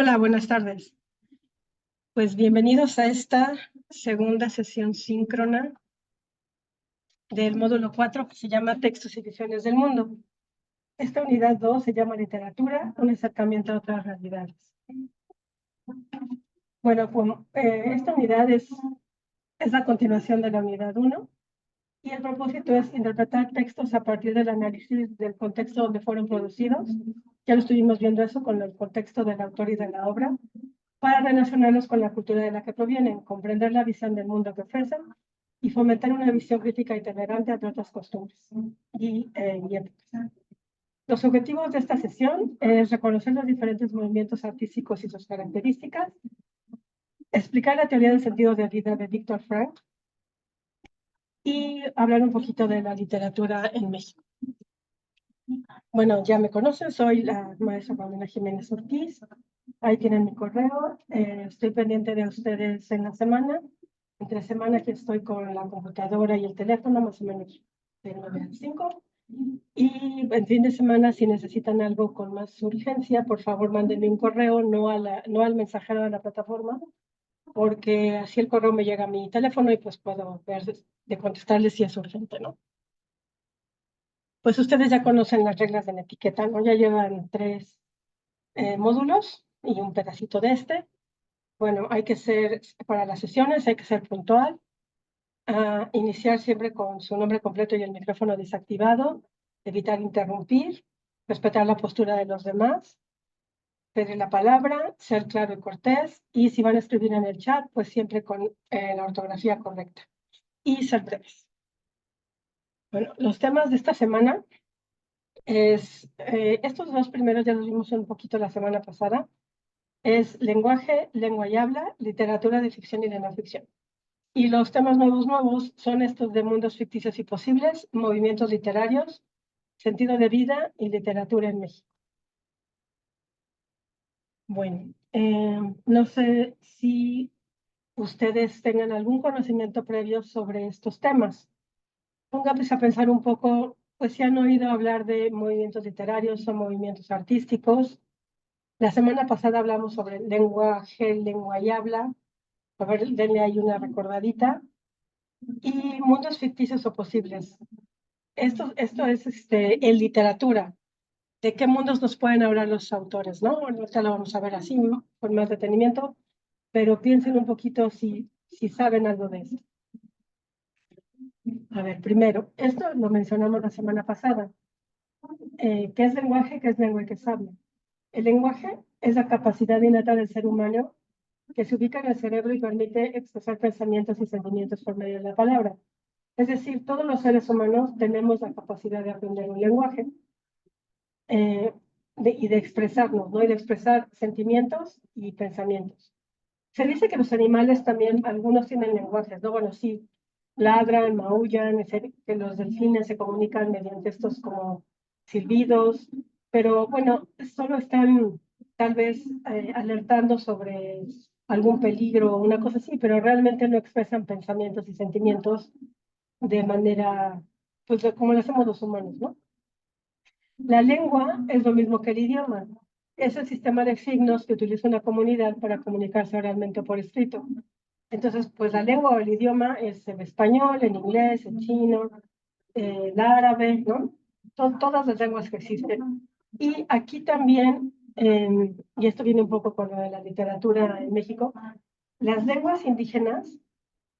Hola, buenas tardes. Pues bienvenidos a esta segunda sesión síncrona del módulo 4 que se llama Textos y Visiones del Mundo. Esta unidad 2 se llama Literatura, un acercamiento a otras realidades. Bueno, esta unidad es la continuación de la unidad 1 y el propósito es interpretar textos a partir del análisis del contexto donde fueron producidos. Ya lo estuvimos viendo eso con el contexto del autor y de la obra, para relacionarlos con la cultura de la que provienen, comprender la visión del mundo que ofrecen y fomentar una visión crítica y tolerante ante otras costumbres y épocas. Los objetivos de esta sesión es reconocer los diferentes movimientos artísticos y sus características, explicar la teoría del sentido de vida de Víctor Frank y hablar un poquito de la literatura en México. Bueno, ya me conocen, soy la maestra Paulina Jiménez Ortiz. Ahí tienen mi correo. Estoy pendiente de ustedes en la semana. Entre semana que estoy con la computadora y el teléfono, más o menos de 9 a 5. Y en fin de semana, si necesitan algo con más urgencia, por favor, mándenme un correo, no al mensajero de la plataforma, porque así el correo me llega a mi teléfono y pues puedo ver de contestarles si es urgente, ¿no? Pues ustedes ya conocen las reglas de la etiqueta, ¿no? Ya llevan 3 módulos y un pedacito de este. Bueno, para las sesiones hay que ser puntual, iniciar siempre con su nombre completo y el micrófono desactivado, evitar interrumpir, respetar la postura de los demás, pedir la palabra, ser claro y cortés, y si van a escribir en el chat, pues siempre con la ortografía correcta, y ser breves. Bueno, los temas de esta semana estos 2 primeros ya los vimos un poquito la semana pasada, es lenguaje, lengua y habla, literatura de ficción y de no ficción. Y los temas nuevos son estos de mundos ficticios y posibles, movimientos literarios, sentido de vida y literatura en México. Bueno, no sé si ustedes tengan algún conocimiento previo sobre estos temas. Pónganse a pensar un poco, pues si han oído hablar de movimientos literarios o movimientos artísticos. La semana pasada hablamos sobre lenguaje, lengua y habla. A ver, denle ahí una recordadita. Y mundos ficticios o posibles. Esto es en literatura. ¿De qué mundos nos pueden hablar los autores, no? Ahorita lo vamos a ver así, ¿no? Con más detenimiento, pero piensen un poquito si saben algo de esto. A ver, primero, esto lo mencionamos la semana pasada. ¿Qué es lenguaje? ¿Qué es lengua y qué es habla? El lenguaje es la capacidad innata del ser humano que se ubica en el cerebro y permite expresar pensamientos y sentimientos por medio de la palabra. Es decir, todos los seres humanos tenemos la capacidad de aprender un lenguaje y de expresarnos, ¿no? Y de expresar sentimientos y pensamientos. Se dice que los animales también, algunos tienen lenguajes, ¿no? Bueno, sí, ladran, maullan, que los delfines se comunican mediante estos como silbidos, pero bueno, solo están tal vez alertando sobre algún peligro o una cosa así, pero realmente no expresan pensamientos y sentimientos de manera, pues como lo hacemos los humanos, ¿no? La lengua es lo mismo que el idioma. Es el sistema de signos que utiliza una comunidad para comunicarse oralmente o por escrito. Entonces, pues la lengua o el idioma es el español, el inglés, el chino, el árabe, ¿no? Todas las lenguas que existen. Y aquí también, y esto viene un poco con lo de la literatura en México, las lenguas indígenas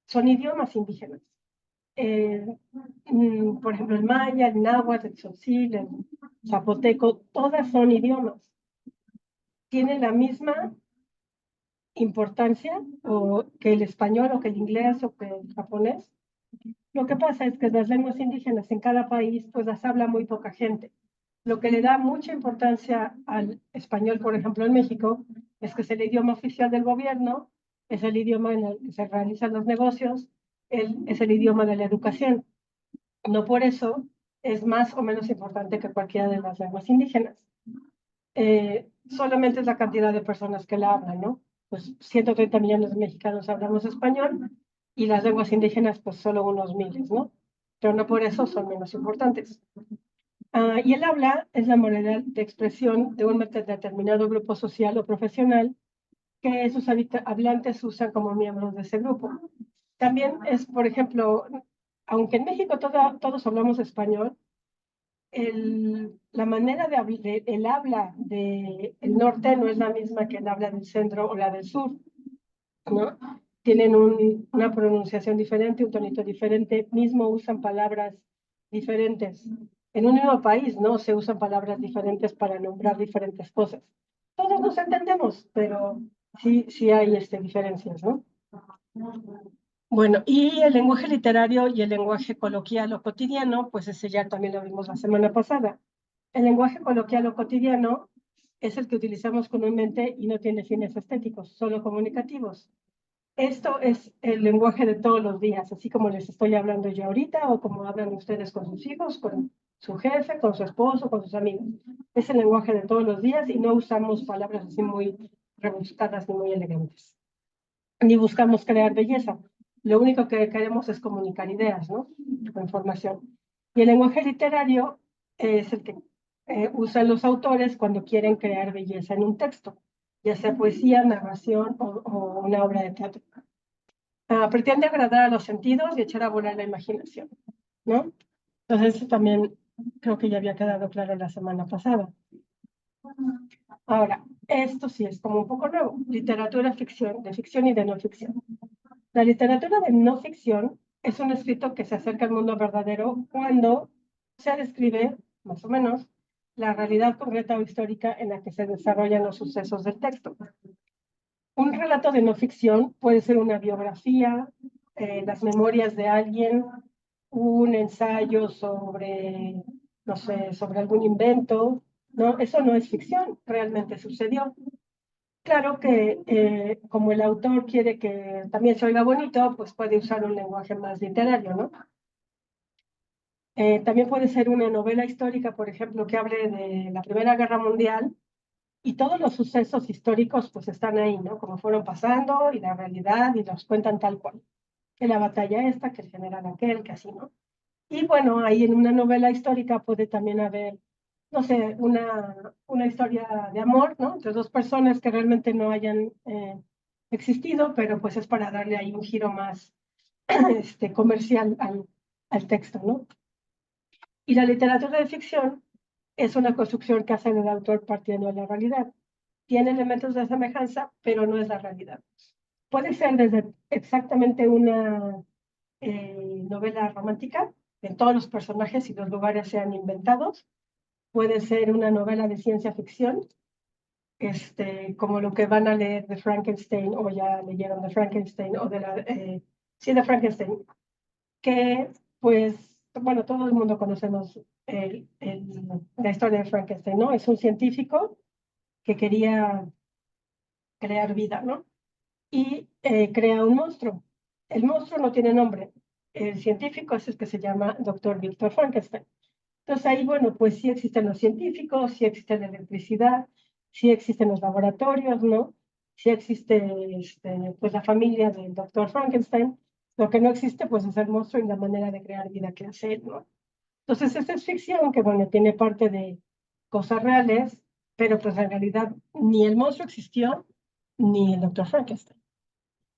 son idiomas indígenas. Por ejemplo, el maya, el náhuatl, el tzotzil, el zapoteco, todas son idiomas. Tienen la misma importancia que el español o que el inglés o que el japonés. Lo que pasa es que las lenguas indígenas en cada país pues las habla muy poca gente. Lo que le da mucha importancia al español, por ejemplo, en México, es que es el idioma oficial del gobierno, es el idioma en el que se realizan los negocios, es el idioma de la educación. No por eso es más o menos importante que cualquiera de las lenguas indígenas. Solamente es la cantidad de personas que la hablan, ¿no? Pues 130 millones de mexicanos hablamos español y las lenguas indígenas pues solo unos miles, ¿no? Pero no por eso son menos importantes. Y el habla es la manera de expresión de un determinado grupo social o profesional que sus hablantes usan como miembros de ese grupo. También es, por ejemplo, aunque en México todos hablamos español, la manera el habla del norte no es la misma que el habla del centro o la del sur, ¿no? Tienen una pronunciación diferente, un tonito diferente, mismo usan palabras diferentes. En un mismo país, ¿no? Se usan palabras diferentes para nombrar diferentes cosas. Todos nos entendemos, pero sí hay diferencias, ¿no? Bueno, y el lenguaje literario y el lenguaje coloquial o cotidiano, pues ese ya también lo vimos la semana pasada. El lenguaje coloquial o cotidiano es el que utilizamos comúnmente y no tiene fines estéticos, solo comunicativos. Esto es el lenguaje de todos los días, así como les estoy hablando yo ahorita o como hablan ustedes con sus hijos, con su jefe, con su esposo, con sus amigos. Es el lenguaje de todos los días y no usamos palabras así muy rebuscadas ni muy elegantes. Ni buscamos crear belleza. Lo único que queremos es comunicar ideas, ¿no? O información. Y el lenguaje literario es el que usan los autores cuando quieren crear belleza en un texto, ya sea poesía, narración o una obra de teatro. Pretende agradar a los sentidos y echar a volar la imaginación, ¿no? Entonces, eso también creo que ya había quedado claro la semana pasada. Ahora, esto sí es como un poco nuevo, literatura ficción, de ficción y de no ficción. La literatura de no ficción es un escrito que se acerca al mundo verdadero cuando se describe, más o menos, la realidad concreta o histórica en la que se desarrollan los sucesos del texto. Un relato de no ficción puede ser una biografía, las memorias de alguien, un ensayo sobre, no sé, sobre algún invento, ¿no? Eso no es ficción, realmente sucedió. Claro que como el autor quiere que también se oiga bonito, pues puede usar un lenguaje más literario, ¿no? También puede ser una novela histórica, por ejemplo, que hable de la Primera Guerra Mundial y todos los sucesos históricos pues están ahí, ¿no? Como fueron pasando y la realidad y los cuentan tal cual. Que la batalla esta, que el general aquel, que así, ¿no? Y bueno, ahí en una novela histórica puede también haber, no sé, una historia de amor, ¿no? Entre dos personas que realmente no hayan existido, pero pues es para darle ahí un giro más comercial al texto, ¿no? Y la literatura de ficción es una construcción que hace el autor partiendo de la realidad. Tiene elementos de semejanza, pero no es la realidad. Puede ser desde exactamente una novela romántica, en todos los personajes y los lugares sean inventados. Puede ser una novela de ciencia ficción, como lo que van a leer de Frankenstein o ya leyeron de Frankenstein o sí, de Frankenstein, que pues, bueno, todo el mundo conocemos la historia de Frankenstein, ¿no? Es un científico que quería crear vida, ¿no? Y crea un monstruo. El monstruo no tiene nombre. El científico es el que se llama Doctor Víctor Frankenstein. Entonces ahí, bueno, pues sí existen los científicos, sí existe la electricidad, sí existen los laboratorios, ¿no? Sí existe pues la familia del doctor Frankenstein. Lo que no existe, pues es el monstruo y la manera de crear vida que hace él, ¿no? Entonces esta es ficción que, bueno, tiene parte de cosas reales, pero pues en realidad ni el monstruo existió, ni el doctor Frankenstein.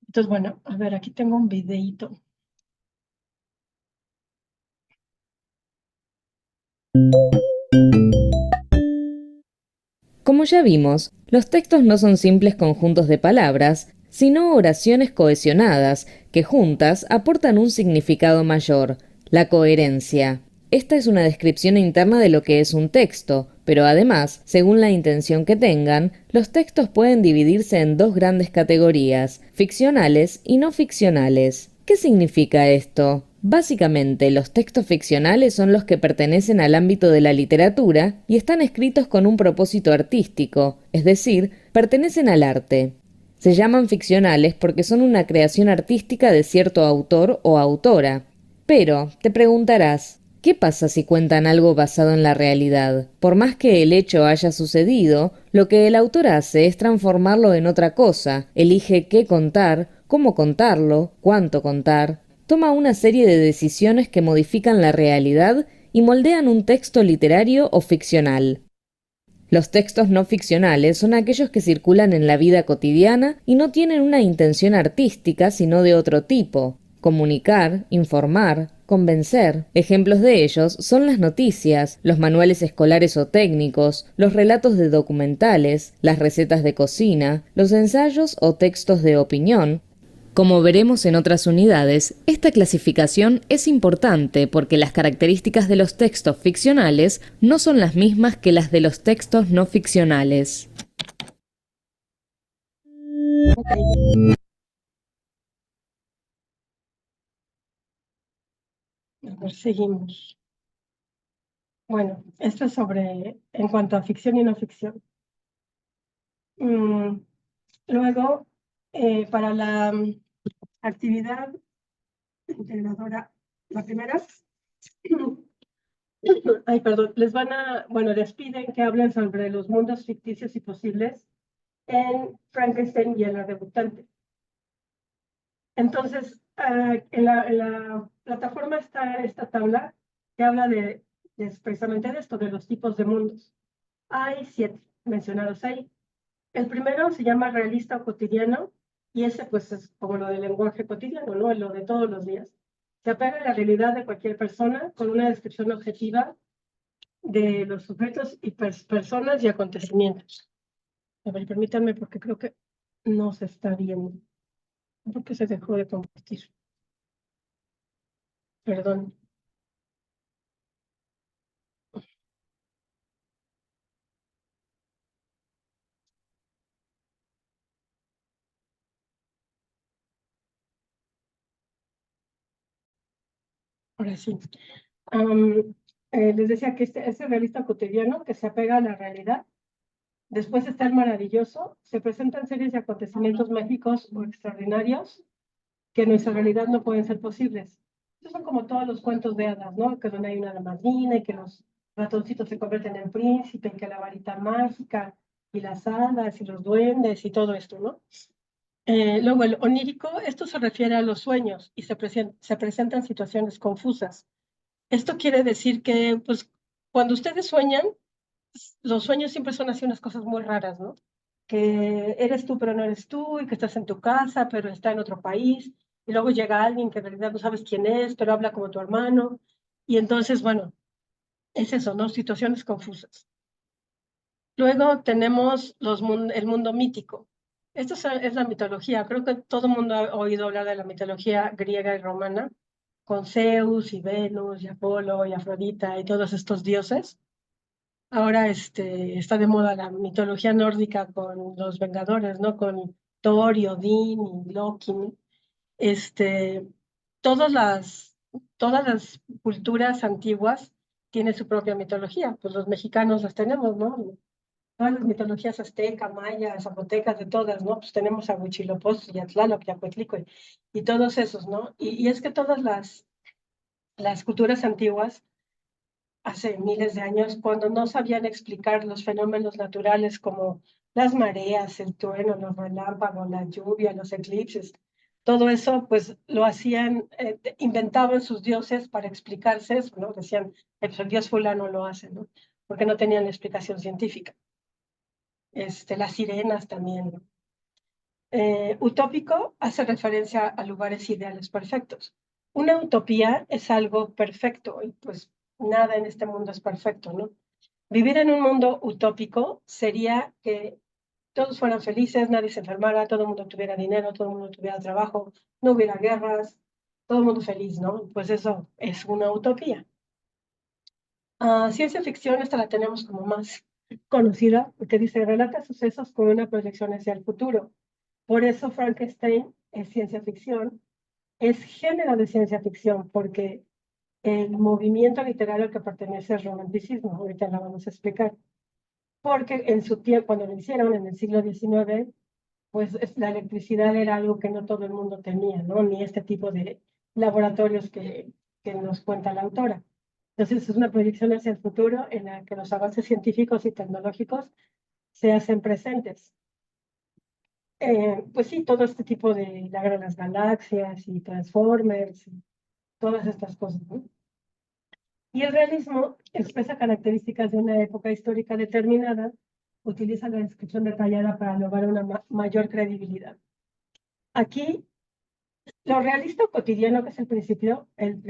Entonces, bueno, a ver, aquí tengo un videíto. Como ya vimos, los textos no son simples conjuntos de palabras, sino oraciones cohesionadas, que juntas aportan un significado mayor, la coherencia. Esta es una descripción interna de lo que es un texto, pero además, según la intención que tengan, los textos pueden dividirse en dos grandes categorías, ficcionales y no ficcionales. ¿Qué significa esto? Básicamente, los textos ficcionales son los que pertenecen al ámbito de la literatura y están escritos con un propósito artístico, es decir, pertenecen al arte. Se llaman ficcionales porque son una creación artística de cierto autor o autora. Pero, te preguntarás, ¿qué pasa si cuentan algo basado en la realidad? Por más que el hecho haya sucedido, lo que el autor hace es transformarlo en otra cosa, elige qué contar, cómo contarlo, cuánto contar. Toma una serie de decisiones que modifican la realidad y moldean un texto literario o ficcional. Los textos no ficcionales son aquellos que circulan en la vida cotidiana y no tienen una intención artística, sino de otro tipo: comunicar, informar, convencer. Ejemplos de ellos son las noticias, los manuales escolares o técnicos, los relatos de documentales, las recetas de cocina, los ensayos o textos de opinión. Como veremos en otras unidades, esta clasificación es importante porque las características de los textos ficcionales no son las mismas que las de los textos no ficcionales. Ok. A ver, seguimos. Bueno, esto es sobre, en cuanto a ficción y no ficción. Luego, para la actividad integradora, la primera, ay, perdón, les piden que hablen sobre los mundos ficticios y posibles en Frankenstein y en la debutante. Entonces, en la plataforma está esta tabla que habla precisamente de esto, de los tipos de mundos. Hay 7 mencionados ahí. El primero se llama realista o cotidiano, y ese pues es como lo del lenguaje cotidiano, ¿no? Lo de todos los días. Se apega a la realidad de cualquier persona con una descripción objetiva de los sujetos y personas y acontecimientos. A ver, permítanme porque creo que no se está viendo, porque se dejó de compartir. Perdón. Ahora sí. Les decía que este realista cotidiano que se apega a la realidad. Después está el maravilloso. Se presentan series de acontecimientos mágicos o extraordinarios que en nuestra realidad no pueden ser posibles. Estos son como todos los cuentos de hadas, ¿no? Que donde hay una madrina y que los ratoncitos se convierten en príncipe, y que la varita mágica y las hadas y los duendes y todo esto, ¿no? Luego el onírico, esto se refiere a los sueños y se presentan situaciones confusas. Esto quiere decir que, pues, cuando ustedes sueñan, los sueños siempre son así unas cosas muy raras, ¿no? Que eres tú, pero no eres tú, y que estás en tu casa, pero está en otro país, y luego llega alguien que en realidad no sabes quién es, pero habla como tu hermano, y entonces, bueno, es eso, ¿no? Situaciones confusas. Luego tenemos el mundo mítico. Esto es la mitología. Creo que todo el mundo ha oído hablar de la mitología griega y romana, con Zeus y Venus y Apolo y Afrodita y todos estos dioses. Ahora está de moda la mitología nórdica con los Vengadores, ¿no? Con Thor y Odín y Loki, ¿no? Este, todas las, todas las culturas antiguas tienen su propia mitología. Pues los mexicanos las tenemos, ¿no? Todas las mitologías azteca, maya, zapotecas, de todas, ¿no? Pues tenemos a Huitzilopochtli, y a Tlaloc, y a Coatlicue, y todos esos, ¿no? Y es que todas las culturas antiguas hace miles de años, cuando no sabían explicar los fenómenos naturales como las mareas, el trueno, los relámpagos, la lluvia, los eclipses, todo eso, pues lo hacían, inventaban sus dioses para explicarse eso, ¿no? Decían, pues el dios fulano lo hace, ¿no? Porque no tenían explicación científica. Las sirenas también, ¿no? Utópico hace referencia a lugares ideales perfectos. Una utopía es algo perfecto y pues nada en este mundo es perfecto, ¿no? Vivir en un mundo utópico sería que todos fueran felices, nadie se enfermara, todo el mundo tuviera dinero, todo el mundo tuviera trabajo, no hubiera guerras, todo el mundo feliz, ¿no? Pues eso es una utopía. Ciencia ficción, esta la tenemos como más conocida, porque dice, relata sucesos con una proyección hacia el futuro. Por eso Frankenstein es ciencia ficción, es género de ciencia ficción, porque el movimiento literario al que pertenece es romanticismo, ahorita la vamos a explicar. Porque en su tiempo, cuando lo hicieron en el siglo XIX, pues la electricidad era algo que no todo el mundo tenía, ¿no? Ni este tipo de laboratorios que nos cuenta la autora. Entonces es una proyección hacia el futuro en la que los avances científicos y tecnológicos se hacen presentes. Pues sí, todo este tipo de la guerra de las galaxias y Transformers, y todas estas cosas, ¿no? Y el realismo expresa características de una época histórica determinada, utiliza la descripción detallada para lograr una mayor credibilidad. Aquí, lo realista o cotidiano, que es el principio, el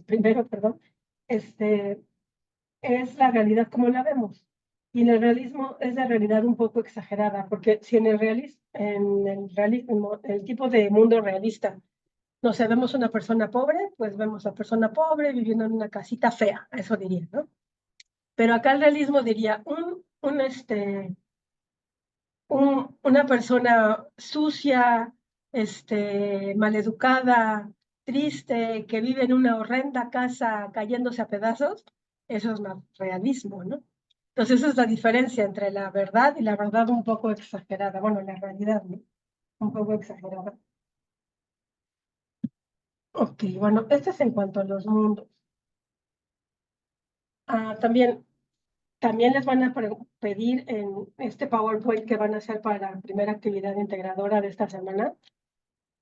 primero, perdón, es la realidad como la vemos. Y en el realismo es la realidad un poco exagerada, porque si en el realismo, el tipo de mundo realista, no sé, vemos una persona pobre, pues vemos a la persona pobre viviendo en una casita fea, eso diría, ¿no? Pero acá el realismo diría una persona sucia, maleducada, triste, que vive en una horrenda casa cayéndose a pedazos, eso es más realismo, ¿no? Entonces esa es la diferencia entre la verdad y la verdad un poco exagerada. Bueno, la realidad, ¿no? Un poco exagerada. Ok, bueno, esto es en cuanto a los mundos. También les van a pedir en este PowerPoint que van a hacer para la primera actividad integradora de esta semana,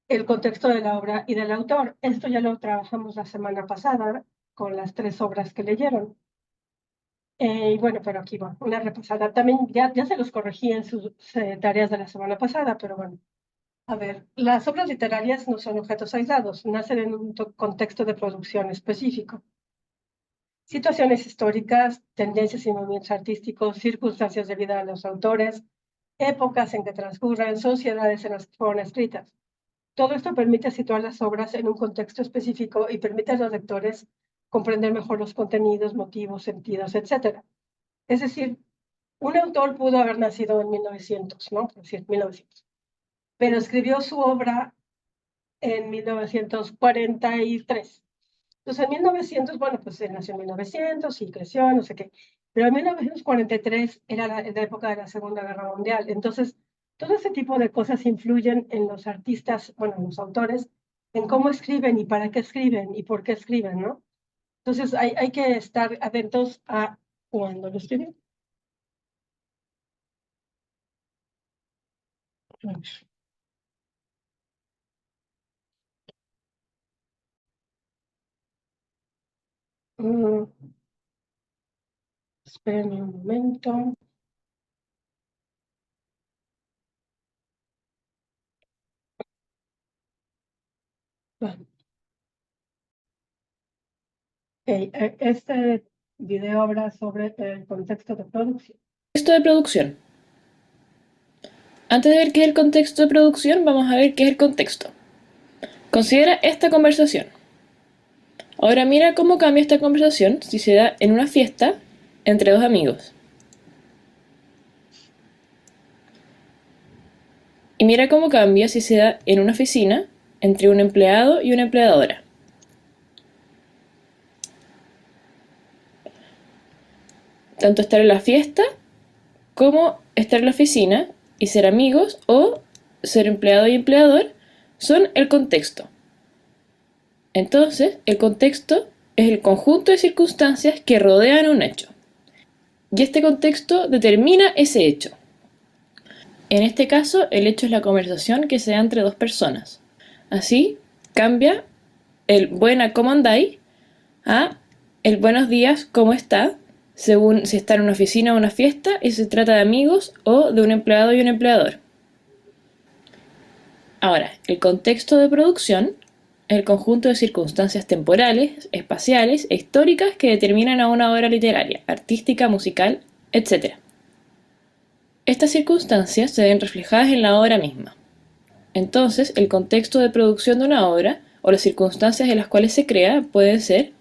el contexto de la obra y del autor. Esto ya lo trabajamos la semana pasada con las 3 obras que leyeron. Y bueno, pero aquí va, una repasada. También ya se los corregí en sus tareas de la semana pasada, pero bueno. A ver, las obras literarias no son objetos aislados, nacen en un contexto de producción específico. Situaciones históricas, tendencias y movimientos artísticos, circunstancias de vida de los autores, épocas en que transcurren, sociedades en las que fueron escritas. Todo esto permite situar las obras en un contexto específico y permite a los lectores comprender mejor los contenidos, motivos, sentidos, etc. Es decir, un autor pudo haber nacido en 1900, ¿no? Por decir, 1900, pero escribió su obra en 1943. Entonces, en 1900, bueno, pues él nació en 1900 y creció, no sé qué. Pero en 1943 era la época de la Segunda Guerra Mundial. Entonces, todo ese tipo de cosas influyen en los artistas, bueno, en los autores, en cómo escriben y para qué escriben y por qué escriben, ¿no? Entonces, hay que estar atentos a cuándo lo escriben. Mm, espérenme un momento. Bueno, este video habla sobre el contexto de producción. Contexto de producción. Antes de ver qué es el contexto de producción, vamos a ver qué es el contexto. Considera esta conversación. Ahora mira cómo cambia esta conversación si se da en una fiesta entre dos amigos. Y mira cómo cambia si se da en una oficina entre un empleado y una empleadora. Tanto estar en la fiesta como estar en la oficina y ser amigos o ser empleado y empleador son el contexto. Entonces, el contexto es el conjunto de circunstancias que rodean un hecho. Y este contexto determina ese hecho. En este caso, el hecho es la conversación que se da entre dos personas. Así, cambia el buena, ¿cómo andáis? A el buenos días, ¿cómo está? Según si está en una oficina o una fiesta y se trata de amigos o de un empleado y un empleador. Ahora, el contexto de producción es el conjunto de circunstancias temporales, espaciales e históricas que determinan a una obra literaria, artística, musical, etc. Estas circunstancias se ven reflejadas en la obra misma. Entonces, el contexto de producción de una obra o las circunstancias en las cuales se crea pueden ser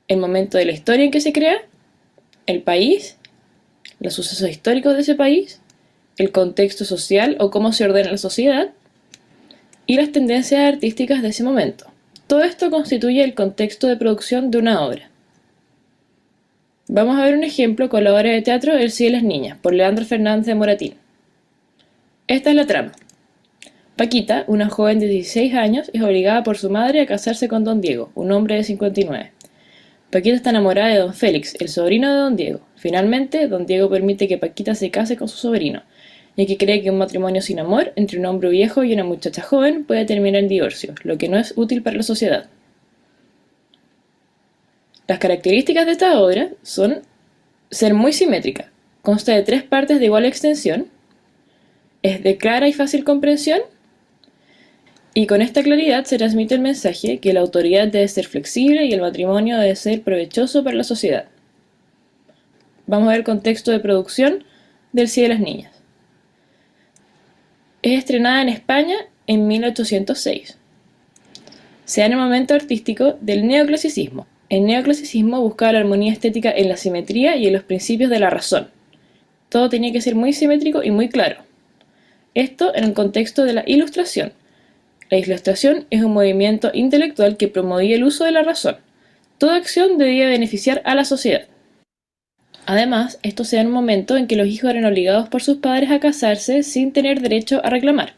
el momento de la historia en que se crea, el país, los sucesos históricos de ese país, el contexto social o cómo se ordena la sociedad, y las tendencias artísticas de ese momento. Todo esto constituye el contexto de producción de una obra. Vamos a ver un ejemplo con la obra de teatro El sí de las niñas, por Leandro Fernández de Moratín. Esta es la trama. Paquita, una joven de 16 años, es obligada por su madre a casarse con don Diego, un hombre de 59. Paquita está enamorada de don Félix, el sobrino de don Diego. Finalmente, don Diego permite que Paquita se case con su sobrino, ya que cree que un matrimonio sin amor entre un hombre viejo y una muchacha joven puede terminar en divorcio, lo que no es útil para la sociedad. Las características de esta obra son ser muy simétrica, consta de 3 partes de igual extensión, es de clara y fácil comprensión, y con esta claridad se transmite el mensaje que la autoridad debe ser flexible y el matrimonio debe ser provechoso para la sociedad. Vamos a ver el contexto de producción del Sí de las Niñas. Es estrenada en España en 1806. Se da en el momento artístico del neoclasicismo. El neoclasicismo buscaba la armonía estética en la simetría y en los principios de la razón. Todo tenía que ser muy simétrico y muy claro. Esto en el contexto de la Ilustración. La Ilustración es un movimiento intelectual que promovía el uso de la razón. Toda acción debía beneficiar a la sociedad. Además, esto se da en un momento en que los hijos eran obligados por sus padres a casarse sin tener derecho a reclamar.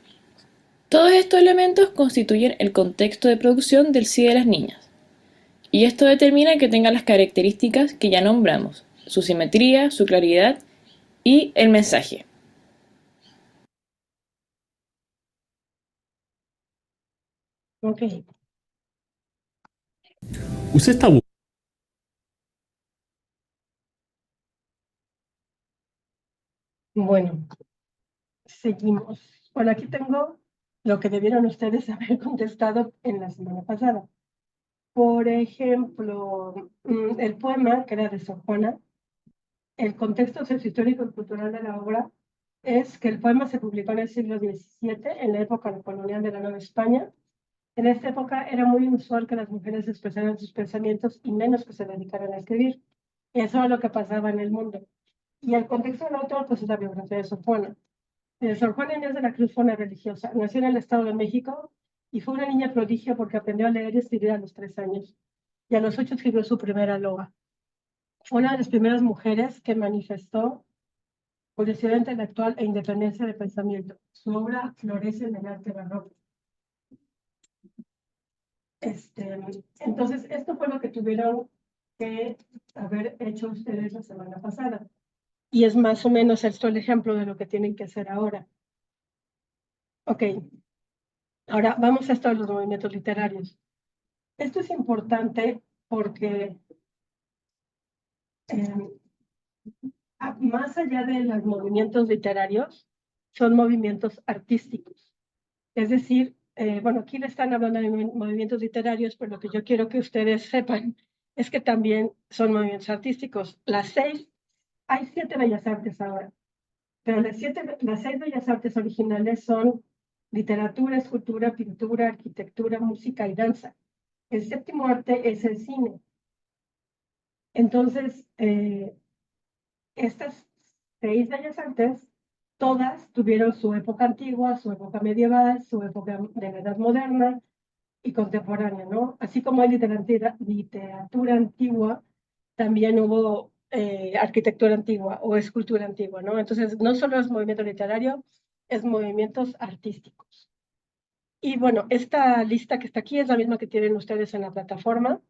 Todos estos elementos constituyen el contexto de producción del Sí de las Niñas. Y esto determina que tenga las características que ya nombramos, su simetría, su claridad y el mensaje. Ok, Usted está bueno, seguimos. Bueno, aquí tengo lo que debieron ustedes haber contestado en la semana pasada. Por ejemplo, el poema, que era de Sor Juana, el contexto sociohistórico y cultural de la obra es que el poema se publicó en el siglo XVII, en la época colonial de la Nueva España. En esta época era muy usual que las mujeres expresaran sus pensamientos y menos que se dedicaran a escribir. Eso era lo que pasaba en el mundo. Y el contexto del autor, pues es la biografía de Sor Juana. Sor Juana Inés de la Cruz fue una religiosa. Nació en el Estado de México y fue una niña prodigio porque aprendió a leer y escribir a los 3 años. Y a los 8 escribió su primera loa. Fue una de las primeras mujeres que manifestó curiosidad intelectual e independencia de pensamiento. Su obra florece en el arte barroco. Entonces, esto fue lo que tuvieron que haber hecho ustedes la semana pasada. Y es más o menos esto el ejemplo de lo que tienen que hacer ahora. Ok, ahora vamos a esto de los movimientos literarios. Esto es importante porque más allá de los movimientos literarios, son movimientos artísticos. Es decir, bueno, aquí le están hablando de movimientos literarios, pero lo que yo quiero que ustedes sepan es que también son movimientos artísticos. Hay 7 bellas artes ahora, pero las 6 bellas artes originales son literatura, escultura, pintura, arquitectura, música y danza. El 7º arte es el cine. Entonces, estas 6 bellas artes, todas tuvieron su época antigua, su época medieval, su época de la Edad Moderna y contemporánea, ¿no? Así como hay literatura antigua, también hubo arquitectura antigua o escultura antigua, ¿no? Entonces, no solo es movimiento literario, es movimientos artísticos. Y bueno, esta lista que está aquí es la misma que tienen ustedes en la plataforma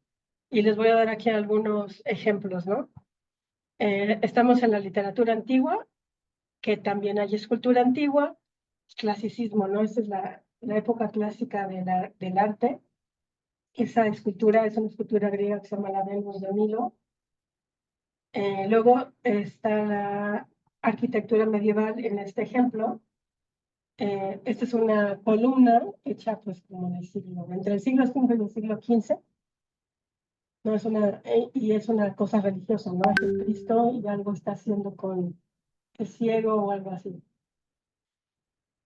y les voy a dar aquí algunos ejemplos, ¿no? Estamos en la literatura antigua, que también hay escultura antigua, clasicismo, ¿no? Esa es la época clásica del arte. Esa escultura es una escultura griega que se llama la Venus de Milo. Luego está la arquitectura medieval en este ejemplo. Esta es una columna hecha pues como entre el siglo V y el siglo XV. No es y es una cosa religiosa, ¿no? Es Cristo y algo está haciendo con el ciego o algo así.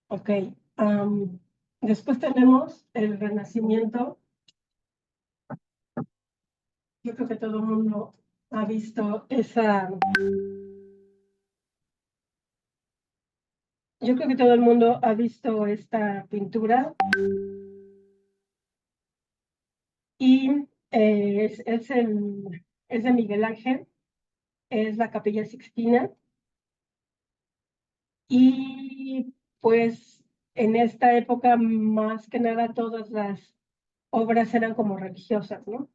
Ok. Después tenemos el Renacimiento. Yo creo que todo el mundo ha visto Yo creo que todo el mundo ha visto esta pintura y es de Miguel Ángel, es la Capilla Sixtina y pues en esta época más que nada todas las obras eran como religiosas, ¿no?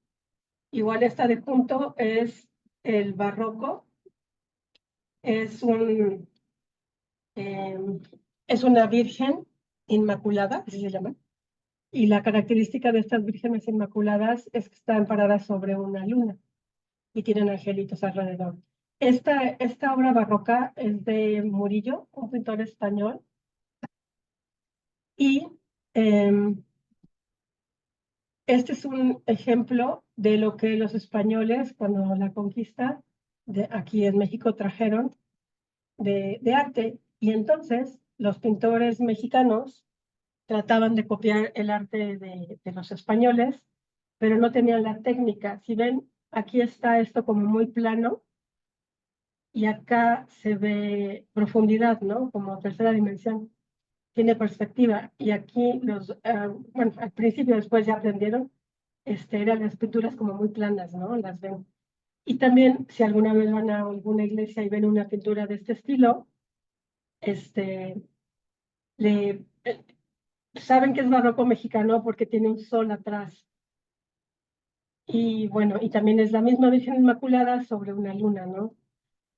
Igual esta de junto es el barroco, es eh, es una virgen inmaculada, así se llama. Y la característica de estas vírgenes inmaculadas es que están paradas sobre una luna. y tienen angelitos alrededor. Esta obra barroca es de Murillo, un pintor español, y este es un ejemplo de lo que los españoles, cuando la conquista aquí en México, trajeron de arte. Y entonces los pintores mexicanos trataban de copiar el arte de los españoles, pero no tenían la técnica. Si ven, aquí está esto como muy plano y acá se ve profundidad, ¿no? Como tercera dimensión. Tiene perspectiva. Y aquí bueno, al principio después ya aprendieron, eran las pinturas como muy planas, ¿no? Las ven. Y también, si alguna vez van a alguna iglesia y ven una pintura de este estilo, le, saben que es barroco mexicano porque tiene un sol atrás. Y bueno, y también es la misma Virgen Inmaculada sobre una luna, ¿no?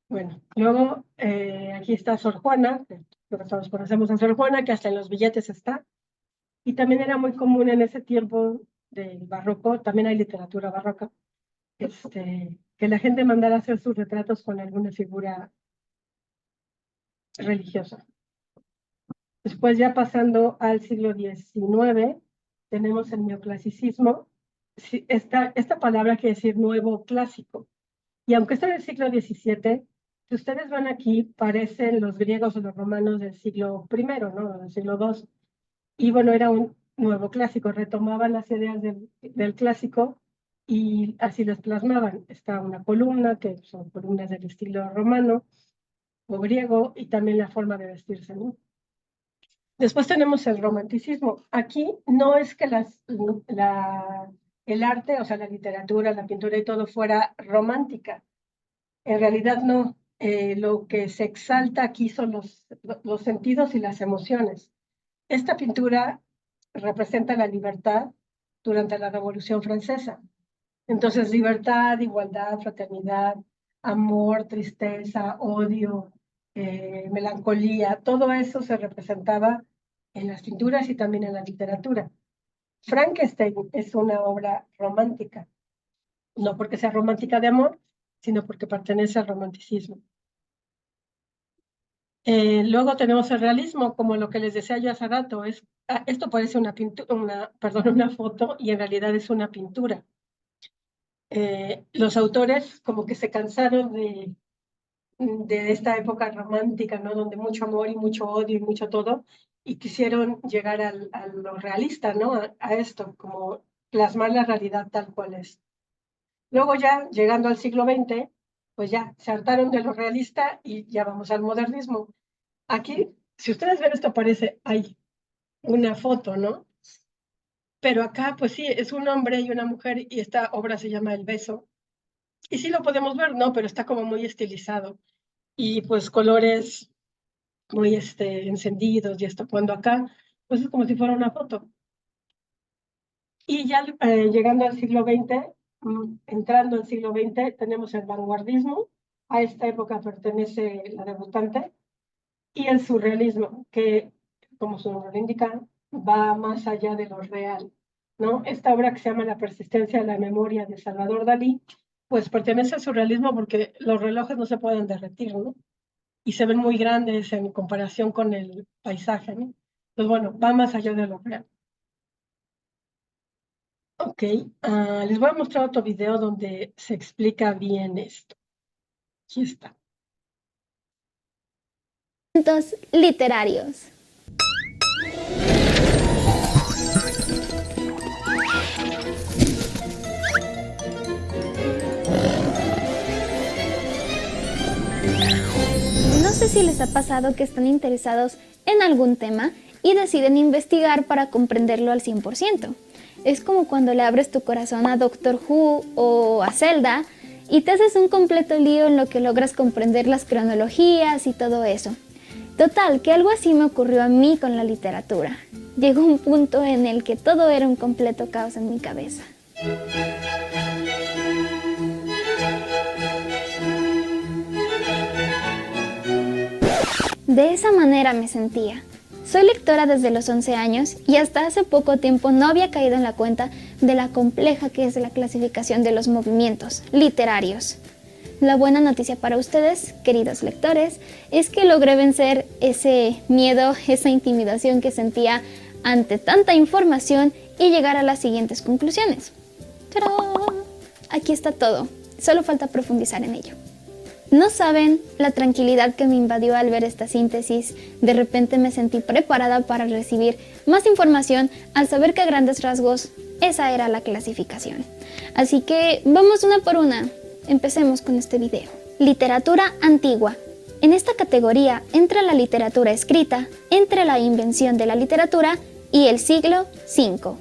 Bueno, luego aquí está Sor Juana, que todos conocemos a Sor Juana, que hasta en los billetes está. Y también era muy común en ese tiempo del barroco, también hay literatura barroca, que la gente mandara hacer sus retratos con alguna figura religiosa. Después, ya pasando al siglo XIX, tenemos el neoclasicismo. Sí, esta palabra quiere decir nuevo clásico. Y aunque está en el siglo XVII, si ustedes van aquí, parecen los griegos o los romanos del siglo I, ¿no? Del siglo II. Y bueno, era un nuevo clásico, retomaban las ideas del clásico y así las plasmaban. Está una columna, que son columnas del estilo romano o griego, y también la forma de vestirse, ¿no? Después tenemos el romanticismo. Aquí no es que el arte, o sea, la literatura, la pintura y todo fuera romántica. En realidad no. Lo que se exalta aquí son los sentidos y las emociones. Esta pintura representa la libertad durante la Revolución Francesa. Entonces, libertad, igualdad, fraternidad, amor, tristeza, odio, melancolía, todo eso se representaba en las pinturas y también en la literatura. Frankenstein es una obra romántica, no porque sea romántica de amor, sino porque pertenece al romanticismo. Luego tenemos el realismo, como lo que les decía yo hace rato. Esto parece una foto, y en realidad es una pintura. Los autores como que se cansaron de esta época romántica, ¿no? Donde mucho amor y mucho odio y mucho todo, y quisieron llegar a lo realista, ¿no? A esto, como plasmar la realidad tal cual es. Luego, ya llegando al siglo XX, pues ya se hartaron de lo realista y ya vamos al modernismo. Aquí, si ustedes ven esto, hay una foto, ¿no? Pero acá, pues sí, es un hombre y una mujer, y esta obra se llama El beso. Y sí lo podemos ver, ¿no? Pero está como muy estilizado. Y pues colores muy encendidos y esto. Cuando acá, pues es como si fuera una foto. Y ya llegando al siglo XX, entrando al siglo XX, tenemos el vanguardismo. A esta época pertenece la debutante. Y el surrealismo, que, como su nombre lo indica, va más allá de lo real, ¿no? Esta obra, que se llama La persistencia de la memoria, de Salvador Dalí, pues pertenece al surrealismo porque los relojes no se pueden derretir, ¿no? Y se ven muy grandes en comparación con el paisaje, ¿no? Pues bueno, va más allá de lo real. Ok, les voy a mostrar otro video donde se explica bien esto. Aquí está. Literarios. No sé si les ha pasado que están interesados en algún tema y deciden investigar para comprenderlo al 100%. Es como cuando le abres tu corazón a Doctor Who o a Zelda y te haces un completo lío en lo que logras comprender las cronologías y todo eso. Total, que algo así me ocurrió a mí con la literatura. Llegó un punto en el que todo era un completo caos en mi cabeza. De esa manera me sentía. Soy lectora desde los 11 años y hasta hace poco tiempo no había caído en la cuenta de la compleja que es la clasificación de los movimientos literarios. La buena noticia para ustedes, queridos lectores, es que logré vencer ese miedo, esa intimidación que sentía ante tanta información y llegar a las siguientes conclusiones. ¡Tarán! Aquí está todo, solo falta profundizar en ello. No saben la tranquilidad que me invadió al ver esta síntesis. De repente me sentí preparada para recibir más información al saber que a grandes rasgos esa era la clasificación. Así que vamos una por una. Empecemos con este video. Literatura antigua. En esta categoría entra la literatura escrita entre la invención de la literatura y el siglo V.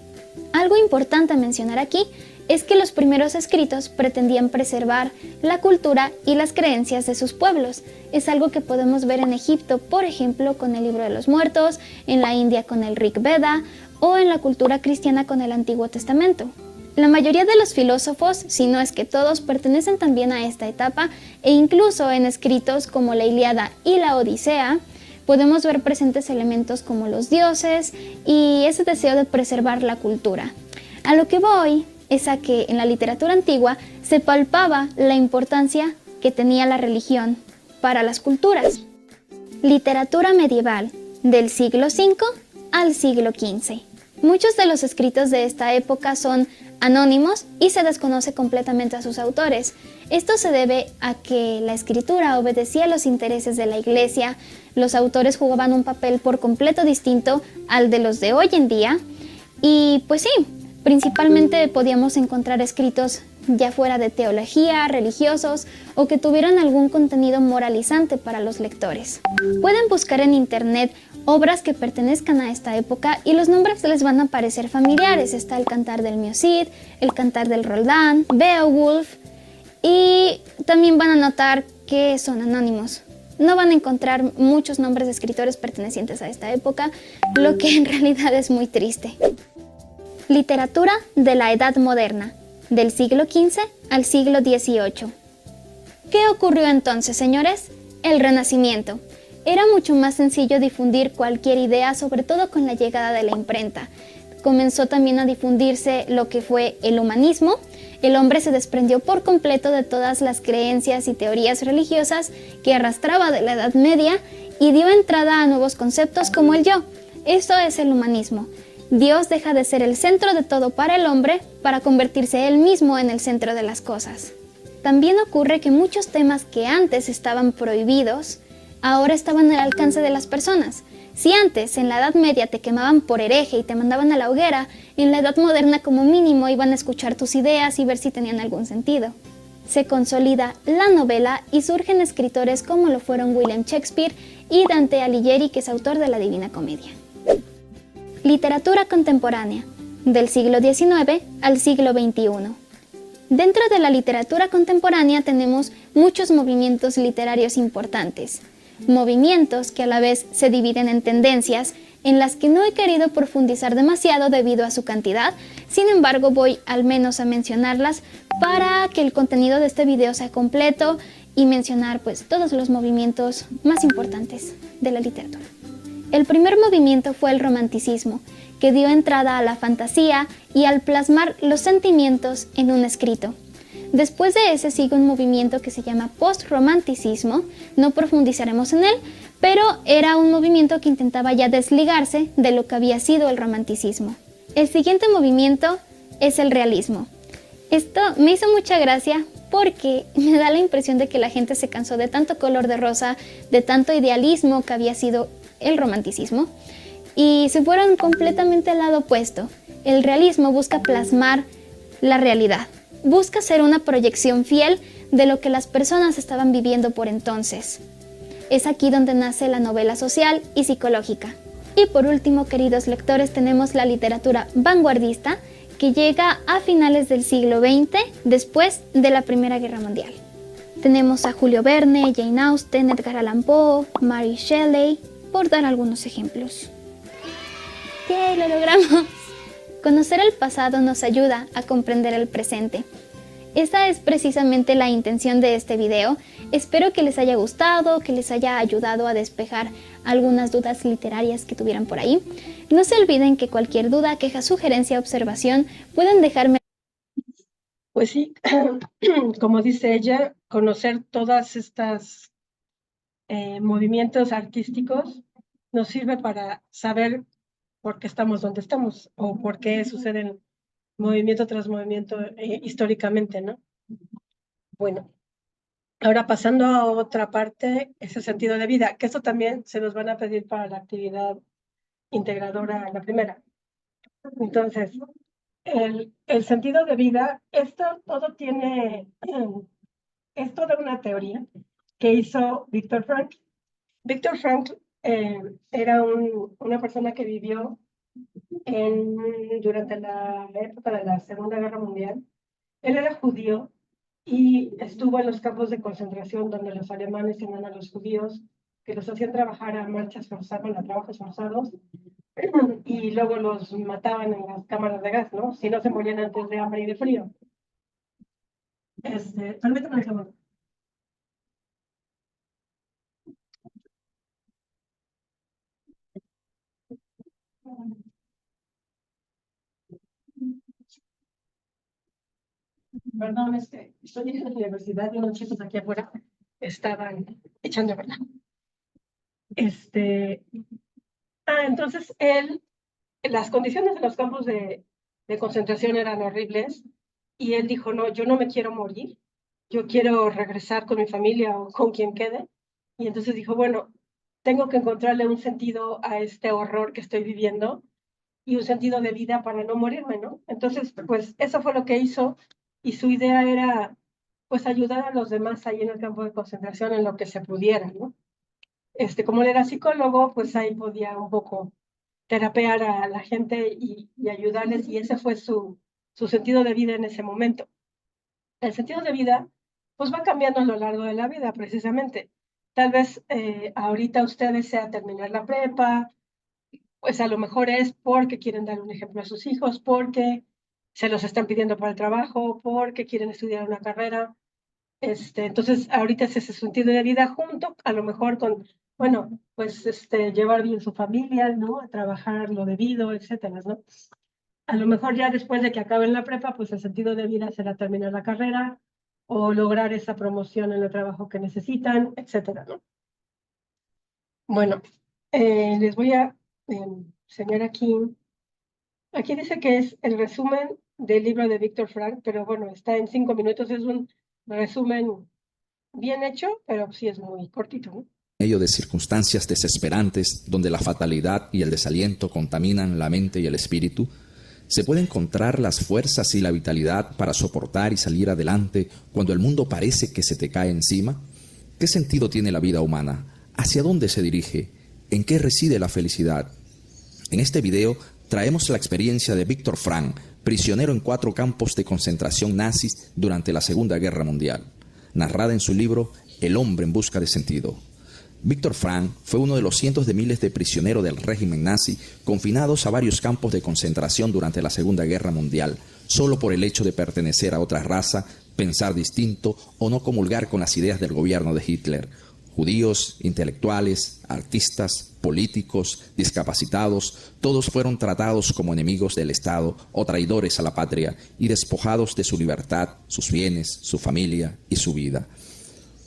Algo importante a mencionar aquí es que los primeros escritos pretendían preservar la cultura y las creencias de sus pueblos. Es algo que podemos ver en Egipto, por ejemplo, con el Libro de los Muertos, en la India con el Rig Veda o en la cultura cristiana con el Antiguo Testamento. La mayoría de los filósofos, si no es que todos, pertenecen también a esta etapa e incluso en escritos como la Ilíada y la Odisea podemos ver presentes elementos como los dioses y ese deseo de preservar la cultura. A lo que voy es a que en la literatura antigua se palpaba la importancia que tenía la religión para las culturas. Literatura medieval, del siglo V al siglo XV. Muchos de los escritos de esta época son anónimos y se desconoce completamente a sus autores. Esto se debe a que la escritura obedecía a los intereses de la Iglesia, los autores jugaban un papel por completo distinto al de los de hoy en día y pues sí, principalmente podíamos encontrar escritos ya fuera de teología, religiosos o que tuvieran algún contenido moralizante para los lectores. Pueden buscar en internet obras que pertenezcan a esta época y los nombres les van a parecer familiares. Está el Cantar del Miocid, el Cantar del Roldán, Beowulf y también van a notar que son anónimos. No van a encontrar muchos nombres de escritores pertenecientes a esta época, lo que en realidad es muy triste. Literatura de la Edad Moderna, del siglo XV al siglo XVIII. ¿Qué ocurrió entonces, señores? El Renacimiento. Era mucho más sencillo difundir cualquier idea, sobre todo con la llegada de la imprenta. Comenzó también a difundirse lo que fue el humanismo. El hombre se desprendió por completo de todas las creencias y teorías religiosas que arrastraba de la Edad Media y dio entrada a nuevos conceptos como el yo. Esto es el humanismo. Dios deja de ser el centro de todo para el hombre para convertirse él mismo en el centro de las cosas. También ocurre que muchos temas que antes estaban prohibidos ahora estaban al alcance de las personas. Si antes, en la Edad Media, te quemaban por hereje y te mandaban a la hoguera, en la Edad Moderna como mínimo iban a escuchar tus ideas y ver si tenían algún sentido. Se consolida la novela y surgen escritores como lo fueron William Shakespeare y Dante Alighieri, que es autor de la Divina Comedia. Literatura contemporánea, del siglo XIX al siglo XXI. Dentro de la literatura contemporánea tenemos muchos movimientos literarios importantes. Movimientos que a la vez se dividen en tendencias en las que no he querido profundizar demasiado debido a su cantidad, sin embargo voy al menos a mencionarlas para que el contenido de este video sea completo y mencionar pues todos los movimientos más importantes de la literatura. El primer movimiento fue el romanticismo, que dio entrada a la fantasía y al plasmar los sentimientos en un escrito. Después de ese sigue un movimiento que se llama post-romanticismo, no profundizaremos en él, pero era un movimiento que intentaba ya desligarse de lo que había sido el romanticismo. El siguiente movimiento es el realismo. Esto me hizo mucha gracia porque me da la impresión de que la gente se cansó de tanto color de rosa, de tanto idealismo que había sido el romanticismo, y se fueron completamente al lado opuesto. El realismo busca plasmar la realidad. Busca ser una proyección fiel de lo que las personas estaban viviendo por entonces. Es aquí donde nace la novela social y psicológica. Y por último, queridos lectores, tenemos la literatura vanguardista, que llega a finales del siglo XX, después de la Primera Guerra Mundial. Tenemos a Julio Verne, Jane Austen, Edgar Allan Poe, Mary Shelley, por dar algunos ejemplos. ¡Yay! ¡Lo logramos! Conocer el pasado nos ayuda a comprender el presente. Esa es precisamente la intención de este video. Espero que les haya gustado, que les haya ayudado a despejar algunas dudas literarias que tuvieran por ahí. No se olviden que cualquier duda, queja, sugerencia, observación, pueden dejarme. Pues sí, como dice ella, conocer todas estas movimientos artísticos nos sirve para saber por qué estamos donde estamos o por qué suceden movimiento tras movimiento históricamente, ¿no? Bueno, ahora pasando a otra parte, ese sentido de vida, que esto también se nos van a pedir para la actividad integradora, la primera. Entonces, el sentido de vida, esto todo tiene, es toda una teoría que hizo Viktor Frankl. Viktor Frankl era una persona que vivió durante la época de la Segunda Guerra Mundial. Él era judío y estuvo en los campos de concentración donde los alemanes tenían a los judíos que los hacían trabajar a marchas forzadas, a trabajos forzados, y luego los mataban en las cámaras de gas, ¿no? Si no se morían antes de hambre y de frío. Permítame un segundo. Perdón, estoy en la universidad y unos chicos aquí afuera estaban echando verdad. Entonces las condiciones de los campos de concentración eran horribles y él dijo, no, yo no me quiero morir, yo quiero regresar con mi familia o con quien quede. Y entonces dijo, bueno, tengo que encontrarle un sentido a este horror que estoy viviendo y un sentido de vida para no morirme, ¿no? Entonces, pues eso fue lo que hizo y su idea era, pues, ayudar a los demás ahí en el campo de concentración en lo que se pudiera, ¿no? Como él era psicólogo, pues ahí podía un poco terapear a la gente y ayudarles, y ese fue su sentido de vida en ese momento. El sentido de vida, pues va cambiando a lo largo de la vida, precisamente. Tal vez ahorita usted desea terminar la prepa, pues a lo mejor es porque quieren dar un ejemplo a sus hijos, porque se los están pidiendo para el trabajo, porque quieren estudiar una carrera. Entonces, ahorita es ese sentido de vida junto, a lo mejor con, bueno, pues llevar bien su familia, ¿no? A trabajar lo debido, etcétera, ¿no? A lo mejor ya después de que acaben la prepa, pues el sentido de vida será terminar la carrera o lograr esa promoción en el trabajo que necesitan, etcétera, ¿no? Bueno, les voy a enseñar aquí. Aquí dice que es el resumen del libro de Viktor Frankl, pero bueno, está en 5 minutos, es un resumen bien hecho, pero sí es muy cortito, ¿no? En medio de circunstancias desesperantes, donde la fatalidad y el desaliento contaminan la mente y el espíritu, se puede encontrar las fuerzas y la vitalidad para soportar y salir adelante cuando el mundo parece que se te cae encima. ¿Qué sentido tiene la vida humana? ¿Hacia dónde se dirige? ¿En qué reside la felicidad? En este video traemos la experiencia de Viktor Frankl, prisionero en 4 campos de concentración nazis durante la Segunda Guerra Mundial, narrada en su libro El hombre en busca de sentido. Viktor Frankl fue uno de los cientos de miles de prisioneros del régimen nazi confinados a varios campos de concentración durante la Segunda Guerra Mundial, solo por el hecho de pertenecer a otra raza, pensar distinto o no comulgar con las ideas del gobierno de Hitler. Judíos, intelectuales, artistas, políticos, discapacitados, todos fueron tratados como enemigos del Estado o traidores a la patria y despojados de su libertad, sus bienes, su familia y su vida.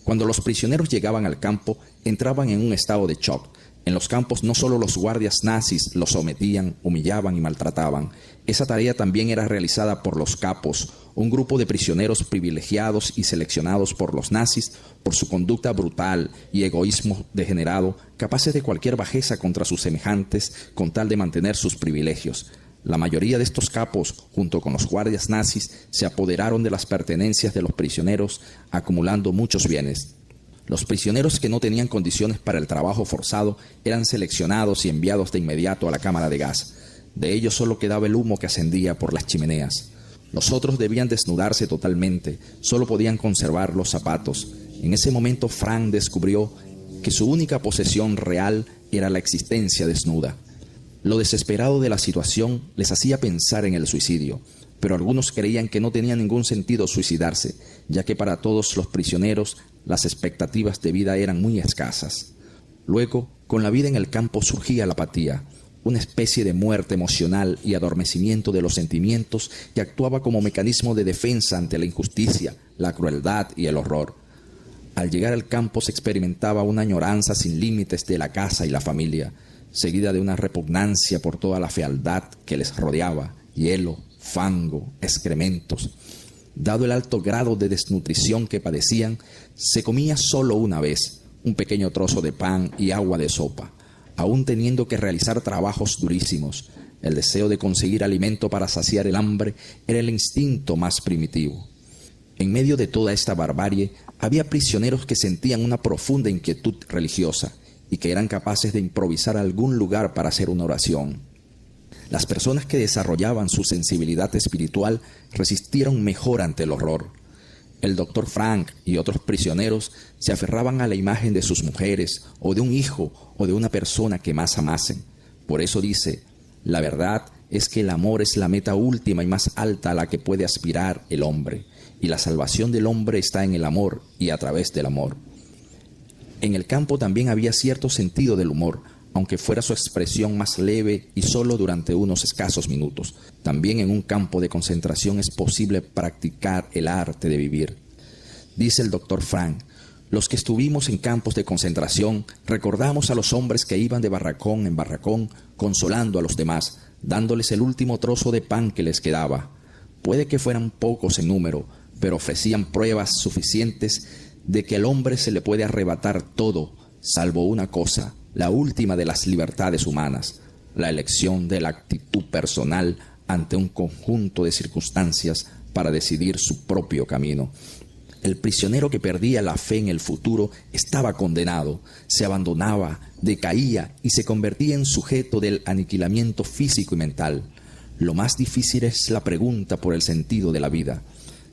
Cuando los prisioneros llegaban al campo, entraban en un estado de shock. En los campos no solo los guardias nazis los sometían, humillaban y maltrataban. Esa tarea también era realizada por los capos, un grupo de prisioneros privilegiados y seleccionados por los nazis por su conducta brutal y egoísmo degenerado, capaces de cualquier bajeza contra sus semejantes con tal de mantener sus privilegios. La mayoría de estos capos, junto con los guardias nazis, se apoderaron de las pertenencias de los prisioneros, acumulando muchos bienes. Los prisioneros que no tenían condiciones para el trabajo forzado eran seleccionados y enviados de inmediato a la cámara de gas. De ellos solo quedaba el humo que ascendía por las chimeneas. Los otros debían desnudarse totalmente, solo podían conservar los zapatos. En ese momento Frankl descubrió que su única posesión real era la existencia desnuda. Lo desesperado de la situación les hacía pensar en el suicidio. pero algunos creían que no tenía ningún sentido suicidarse, ya que para todos los prisioneros las expectativas de vida eran muy escasas. Luego, con la vida en el campo surgía la apatía, una especie de muerte emocional y adormecimiento de los sentimientos que actuaba como mecanismo de defensa ante la injusticia, la crueldad y el horror. Al llegar al campo se experimentaba una añoranza sin límites de la casa y la familia, seguida de una repugnancia por toda la fealdad que les rodeaba, hielo, fango, excrementos. Dado el alto grado de desnutrición que padecían, se comía solo una vez, un pequeño trozo de pan y agua de sopa, aún teniendo que realizar trabajos durísimos. El deseo de conseguir alimento para saciar el hambre era el instinto más primitivo. En medio de toda esta barbarie, había prisioneros que sentían una profunda inquietud religiosa y que eran capaces de improvisar algún lugar para hacer una oración. Las personas que desarrollaban su sensibilidad espiritual resistieron mejor ante el horror. El doctor Frank y otros prisioneros se aferraban a la imagen de sus mujeres o de un hijo o de una persona que más amasen. Por eso dice, la verdad es que el amor es la meta última y más alta a la que puede aspirar el hombre, y la salvación del hombre está en el amor y a través del amor. En el campo también había cierto sentido del humor, aunque fuera su expresión más leve y solo durante unos escasos minutos. También en un campo de concentración es posible practicar el arte de vivir. Dice el doctor Frank, los que estuvimos en campos de concentración recordamos a los hombres que iban de barracón en barracón consolando a los demás, dándoles el último trozo de pan que les quedaba. Puede que fueran pocos en número, pero ofrecían pruebas suficientes de que al hombre se le puede arrebatar todo, salvo una cosa, la última de las libertades humanas, la elección de la actitud personal ante un conjunto de circunstancias para decidir su propio camino. El prisionero que perdía la fe en el futuro estaba condenado, se abandonaba, decaía y se convertía en sujeto del aniquilamiento físico y mental. Lo más difícil es la pregunta por el sentido de la vida.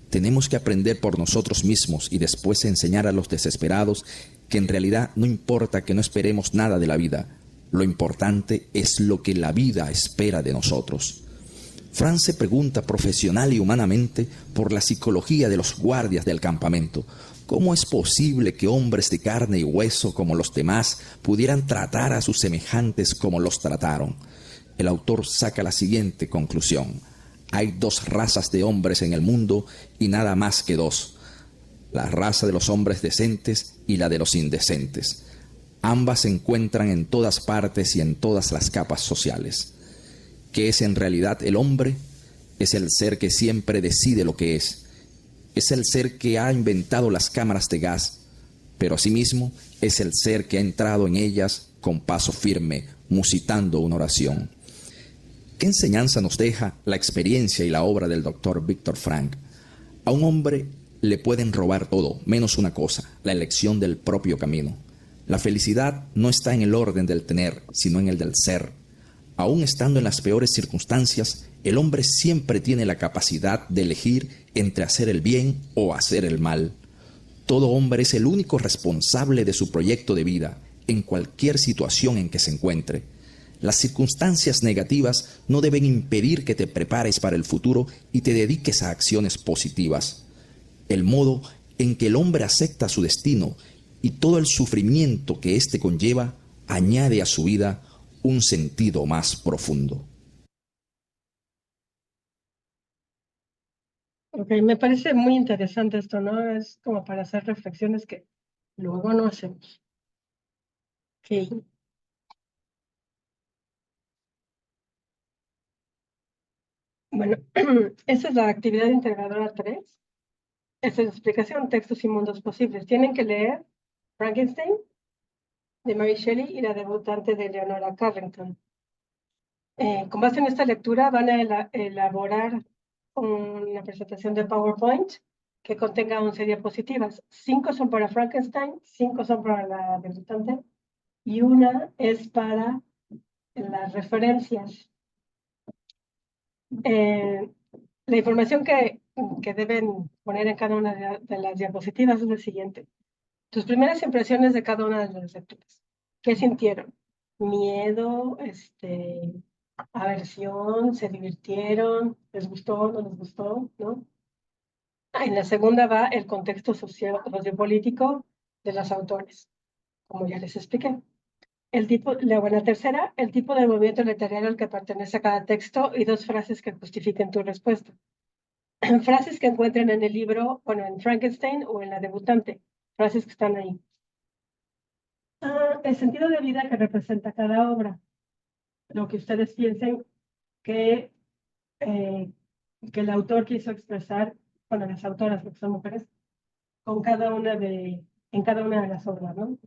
Tenemos que aprender por nosotros mismos y después enseñar a los desesperados que en realidad no importa que no esperemos nada de la vida. Lo importante es lo que la vida espera de nosotros. Frank se pregunta profesional y humanamente por la psicología de los guardias del campamento. ¿Cómo es posible que hombres de carne y hueso como los demás pudieran tratar a sus semejantes como los trataron? El autor saca la siguiente conclusión. Hay dos razas de hombres en el mundo y nada más que dos. La raza de los hombres decentes y la de los indecentes. Ambas se encuentran en todas partes y en todas las capas sociales. ¿Qué es en realidad el hombre? Es el ser que siempre decide lo que es. Es el ser que ha inventado las cámaras de gas, pero asimismo es el ser que ha entrado en ellas con paso firme, musitando una oración. ¿Qué enseñanza nos deja la experiencia y la obra del doctor Viktor Frank? A un hombre le pueden robar todo, menos una cosa, la elección del propio camino. La felicidad no está en el orden del tener, sino en el del ser. Aún estando en las peores circunstancias, el hombre siempre tiene la capacidad de elegir entre hacer el bien o hacer el mal. Todo hombre es el único responsable de su proyecto de vida, en cualquier situación en que se encuentre. Las circunstancias negativas no deben impedir que te prepares para el futuro y te dediques a acciones positivas. El modo en que el hombre acepta su destino y todo el sufrimiento que éste conlleva añade a su vida un sentido más profundo. Ok, me parece muy interesante esto, ¿no? Es como para hacer reflexiones que luego no hacemos. Ok. Bueno, esa es la actividad integradora 3. Esta es la explicación, textos y mundos posibles. Tienen que leer Frankenstein de Mary Shelley y la debutante de Leonora Carrington. Con base en esta lectura van a elaborar una presentación de PowerPoint que contenga 11 diapositivas. 5 son para Frankenstein, 5 son para la debutante y una es para las referencias. La información que deben poner en cada una de las diapositivas es la siguiente. Tus primeras impresiones de cada una de las lecturas. ¿Qué sintieron? Miedo, aversión, se divirtieron, les gustó, no les gustó, ¿no? En la segunda va el contexto sociopolítico de los autores, como ya les expliqué. Luego en la tercera, el tipo de movimiento literario al que pertenece a cada texto y dos frases que justifiquen tu respuesta. Frases que encuentren en el libro, bueno, en Frankenstein o en La debutante, frases que están ahí. El sentido de vida que representa cada obra, lo que ustedes piensen que, que el autor quiso expresar, bueno, las autoras, porque son mujeres, con en cada una de las obras, ¿no?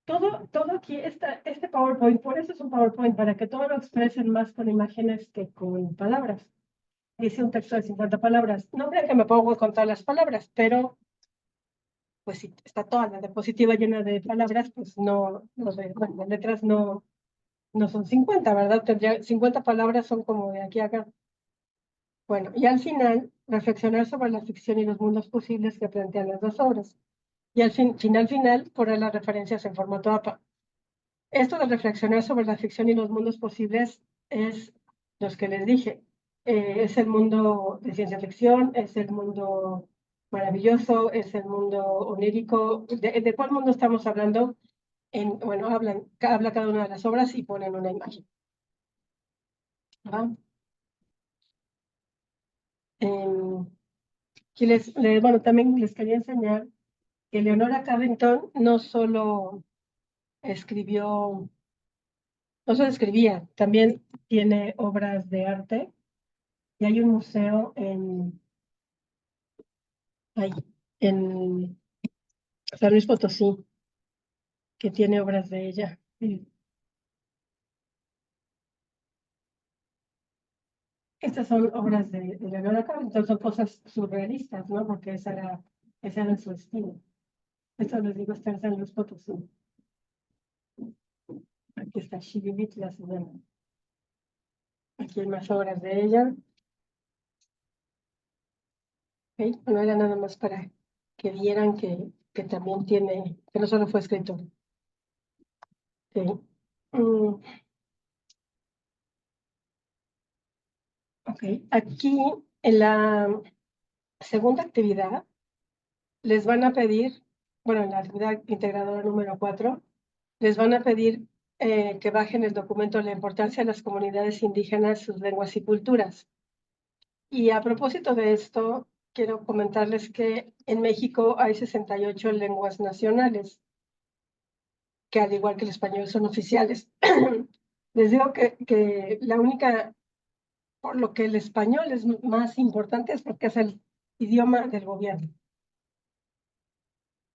Todo aquí, este PowerPoint, por eso es un PowerPoint, para que todo lo expresen más con imágenes que con palabras. Dice un texto de 50 palabras. No crean que me pongo a contar las palabras, pero pues si está toda la diapositiva llena de palabras, pues bueno, las letras no son 50, ¿verdad? 50 palabras son como de aquí a acá. Bueno, y al final, reflexionar sobre la ficción y los mundos posibles que plantean las dos obras. Y al final, poner las referencias en formato APA. Esto de reflexionar sobre la ficción y los mundos posibles es los que les dije. Es el mundo de ciencia ficción, es el mundo maravilloso, es el mundo onírico. ¿De cuál mundo estamos hablando? Bueno, habla cada una de las obras y ponen una imagen. ¿Va? Bueno, también les quería enseñar que Leonora Carrington escribió, no solo escribía, también tiene obras de arte. Y hay un museo ahí, en San Luis Potosí que tiene obras de ella. Estas son obras de Leonora Carrington, son cosas surrealistas, ¿no? Porque ese era su estilo. Esto les digo, está en San Luis Potosí. Aquí está Shibibit, la ciudad. Aquí hay más obras de ella. ¿Okay? Bueno, era nada más para que vieran que también que no solo fue escritor. Okay. Ok, aquí en la segunda actividad les van a pedir, bueno, en la actividad integradora número 4, les van a pedir que bajen el documento La importancia de las comunidades indígenas, sus lenguas y culturas. Y a propósito de esto, quiero comentarles que en México hay 68 lenguas nacionales, que al igual que el español son oficiales. Les digo que la única, por lo que el español es más importante, es porque es el idioma del gobierno.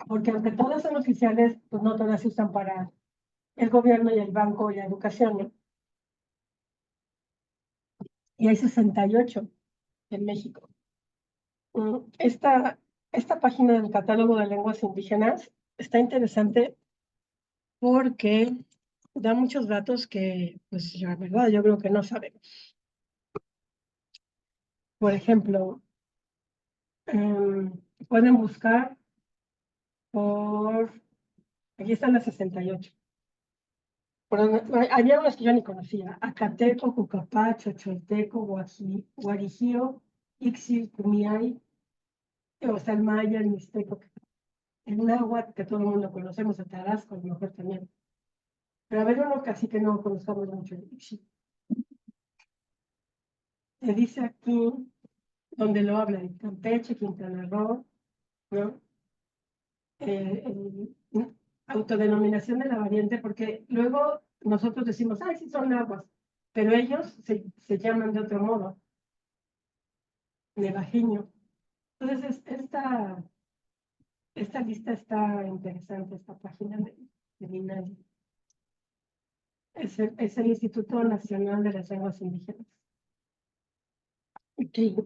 Porque aunque todas son oficiales, pues no todas se usan para el gobierno y el banco y la educación, ¿no? Y hay 68 en México. Esta página del catálogo de lenguas indígenas está interesante porque da muchos datos que, pues, la verdad, yo creo que no sabemos. Por ejemplo, pueden buscar aquí están las 68. Había unas que yo ni conocía: Acateco, Cucapá, Chocholteco, Guarijío, Ixil, Cumiay, o sea, el maya, el mixteco, el náhuatl, que todo el mundo conocemos, el tarasco, a lo mejor también. Pero a ver, uno casi que no conozcamos mucho, el Ixil. Se dice aquí, donde lo habla, en Campeche, Quintana Roo, ¿no? Autodenominación de la variante, porque luego nosotros decimos, ay, sí son aguas, pero ellos se llaman de otro modo, nevajeño. Entonces, esta lista está interesante, esta página de INADI. Es el Instituto Nacional de las Lenguas Indígenas. Okay.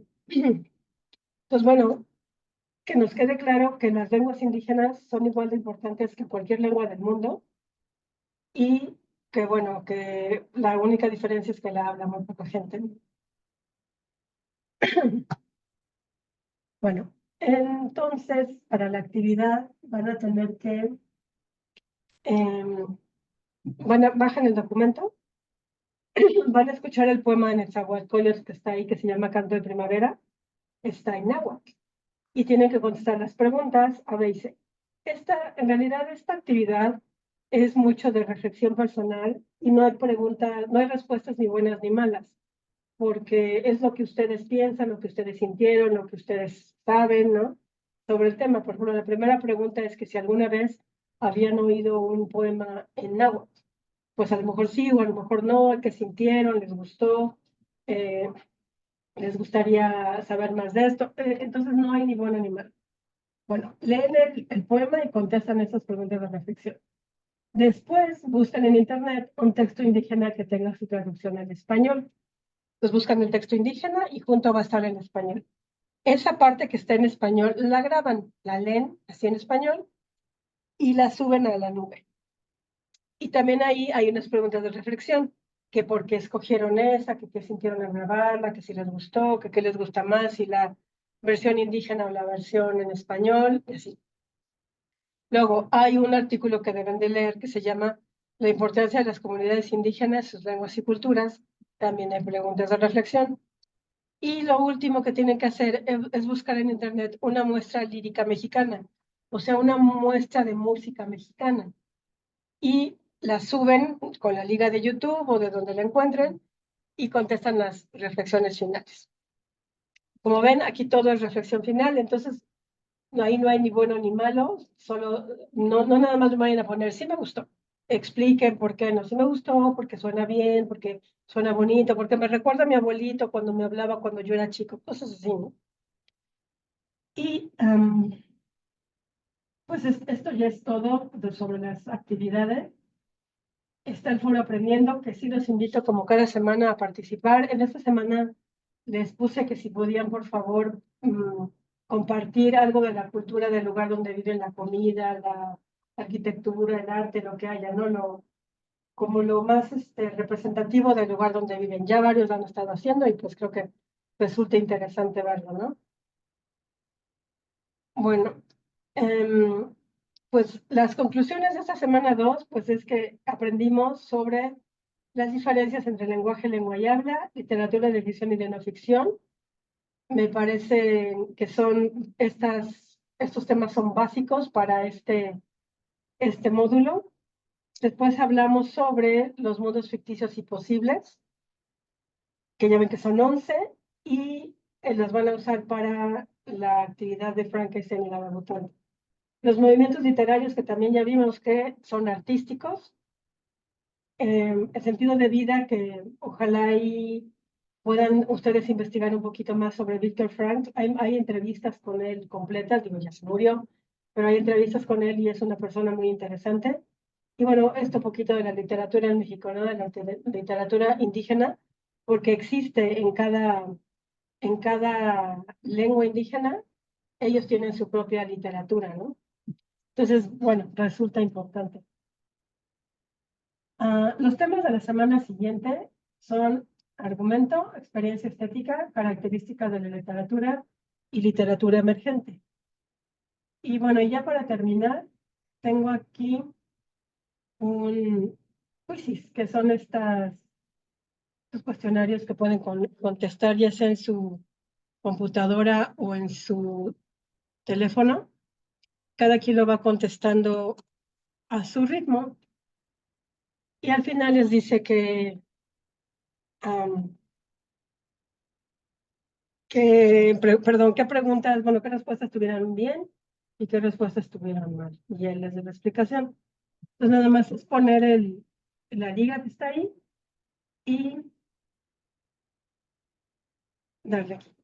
Pues bueno, que nos quede claro que las lenguas indígenas son igual de importantes que cualquier lengua del mundo y que bueno, que la única diferencia es que la habla muy poca gente. Bueno, entonces para la actividad van a tener que bajan el documento van a escuchar el poema en Nezahualcóyotl que está ahí, que se llama Canto de Primavera, está en náhuatl. Y tienen que contestar las preguntas. Ahora dice, en realidad esta actividad es mucho de reflexión personal y no hay preguntas, no hay respuestas ni buenas ni malas, porque es lo que ustedes piensan, lo que ustedes sintieron, lo que ustedes saben, ¿no? Sobre el tema. Por ejemplo, la primera pregunta es que si alguna vez habían oído un poema en náhuatl. Pues a lo mejor sí o a lo mejor no, que sintieron, les gustó, les gustaría saber más de esto. Entonces no hay ni bueno ni malo. Bueno, leen el poema y contestan esas preguntas de reflexión. Después buscan en internet un texto indígena que tenga su traducción en español. Entonces buscan el texto indígena y junto va a estar en español. Esa parte que está en español la graban, la leen así en español y la suben a la nube. Y también ahí hay unas preguntas de reflexión, que por qué escogieron esa, que qué sintieron al grabarla, que si les gustó, que qué les gusta más, si la versión indígena o la versión en español, y así. Luego hay un artículo que deben de leer que se llama La importancia de las comunidades indígenas, sus lenguas y culturas. También hay preguntas de reflexión. Y lo último que tienen que hacer es buscar en internet una muestra lírica mexicana, o sea, una muestra de música mexicana. Y la suben con la liga de YouTube o de donde la encuentren y contestan las reflexiones finales. Como ven, aquí todo es reflexión final, entonces ahí no hay ni bueno ni malo, solo no nada más me vayan a poner, sí me gustó, expliquen por qué no, sí me gustó, porque suena bien, porque suena bonito, porque me recuerda a mi abuelito cuando me hablaba cuando yo era chico, cosas así, ¿no? Y pues esto ya es todo sobre las actividades. Está el foro Aprendiendo, que sí los invito como cada semana a participar. En esta semana les puse que si podían, por favor, compartir algo de la cultura del lugar donde viven, la comida, la arquitectura, el arte, lo que haya, ¿no? Como lo más representativo del lugar donde viven. Ya varios lo han estado haciendo y pues creo que resulta interesante verlo, ¿no? Bueno, pues las conclusiones de esta semana 2, pues es que aprendimos sobre las diferencias entre lenguaje, lengua y habla, literatura de ficción y de no ficción. Me parece que estos temas son básicos para este módulo. Después hablamos sobre los mundos ficticios y posibles, que ya ven que son 11, y los van a usar para la actividad de Frankenstein y la debutante. Los movimientos literarios, que también ya vimos que son artísticos. El sentido de vida, que ojalá y puedan ustedes investigar un poquito más sobre Viktor Frankl. Hay entrevistas con él completas, digo, ya se murió, pero hay entrevistas con él y es una persona muy interesante. Y bueno, esto poquito de la literatura en México, ¿no? De la literatura indígena, porque existe en cada lengua indígena, ellos tienen su propia literatura, ¿no? Entonces, bueno, resulta importante. Los temas de la semana siguiente son argumento, experiencia estética, características de la literatura y literatura emergente. Y bueno, ya para terminar, tengo aquí un quizzes, que son estos cuestionarios que pueden contestar ya sea en su computadora o en su teléfono. Cada quien lo va contestando a su ritmo. Y al final les dice que qué preguntas, bueno, qué respuestas estuvieron bien y qué respuestas estuvieron mal. Y él les da la explicación. Entonces nada más es poner la liga que está ahí y darle aquí.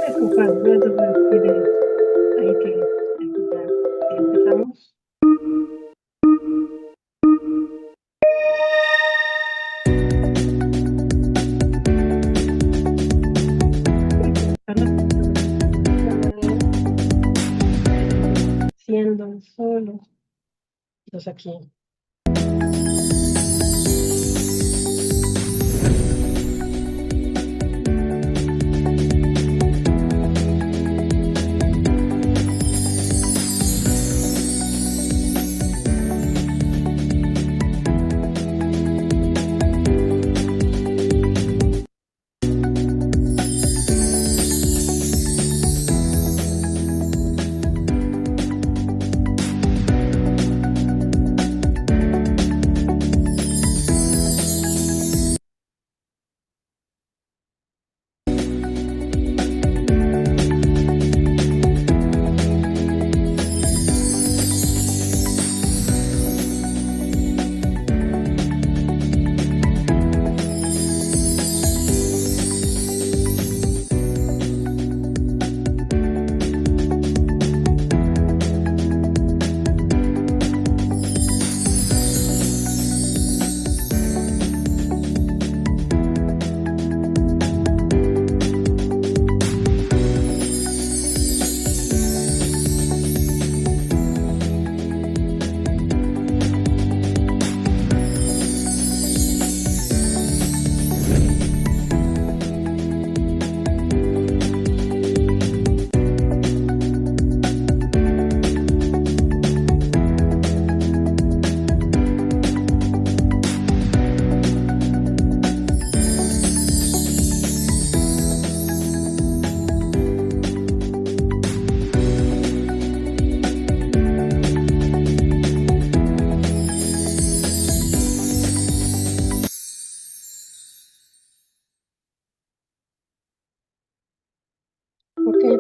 Disculpad, voy a doblar ahí que aquí ya empezamos. Siendo solo. Entonces aquí.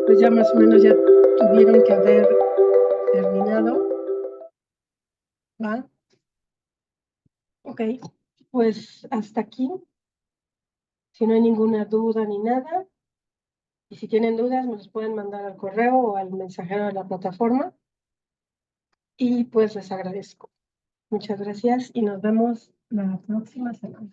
pues ya más o menos ya tuvieron que haber terminado, ¿va? Ok, pues hasta aquí. Si no hay ninguna duda ni nada, y si tienen dudas, me los pueden mandar al correo o al mensajero de la plataforma. Y pues les agradezco. Muchas gracias y nos vemos la próxima semana.